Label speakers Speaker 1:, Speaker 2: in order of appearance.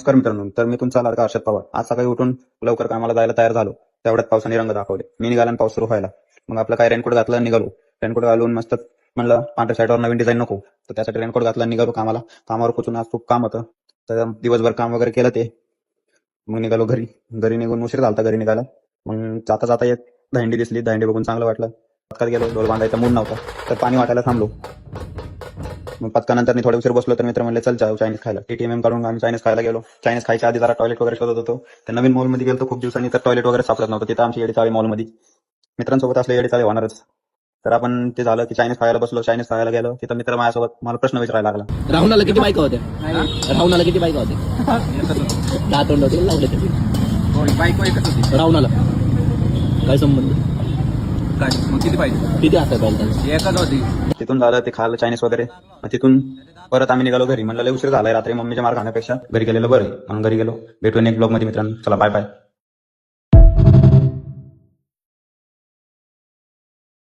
Speaker 1: नमस्कार मित्रांनो, तर मी तुमचा लाडका हर्षद पवार. आज सकाळी उठून लवकर कामाला जायला तयार झालो. तेवढ्यात पावसाने रंग दाखवले. मी निघाला आणि पाऊस सुरू व्हायला. मग आपलं काय रेनकोट घातलं आणि निघालो. रेनकोट घालून मस्त म्हणलं पांढऱ्या शर्टवर नवीन डिझाईन नको, तर त्यासाठी रेनकोट घातला आणि निघालो कामाला. कामावर पोचून आज खूप काम होतं, तर दिवसभर काम वगैरे केलं ते. मग निघालो घरी. घरी निघून उशीर झाला घरी निघायला. मग जाता जाता एक दहिंडी दिसली. दहिंडी बघून चांगलं वाटलं. पटकन गेलो. डोल बांधायचा मूड नव्हता, तर पाणी वाटायला थांबलो. मग पटकानंतर मी थोडे उशीर बसलो, तर मित्र म्हणले चल चायनीज खायला. टीटीएम काढून आम्ही चायनीज खायला गेलो. चायनीज खायच्या आधी जरा टॉयलेट वगैरे शोधत होतो. तर नवीन मॉलमध्ये गेलो खूप दिवसांनी, तर टॉयलेट वगैरे सापडत नव्हतं. तिथं आमची येडी चाळी मॉलमध्ये. मित्रांसोबत असले येडी चाळी होणारच. तर आपण ते झालं की चायनीज खायला बसलो. चायनीज खायला गेलो. तिथं मित्र माझ्यासोबत मला प्रश्न विचारायला लागला.
Speaker 2: राहुणाला किती बायका होत्या? राहुणाला किती बायका होत्या? 10 तोंड होते लावले ते
Speaker 3: बाईक एकच होती.
Speaker 2: राहुणाला काय संबंध?
Speaker 3: काय मग किती पाहिजे?
Speaker 2: किती असायला पाहिजे?
Speaker 3: एकच होती.
Speaker 1: तिथून झालं ते खाल्लं चायनीज वगैरे. मग तिथून परत आम्ही निघालो घरी. म्हणलं लय उशीर झालाय, रात्री मम्मीच्या मार खाण्यापेक्षा घरी गेलेलो बरं. म्हणून घरी गेलो. भेटून एक ब्लॉग मध्ये मित्रांनो. चला बाय बाय.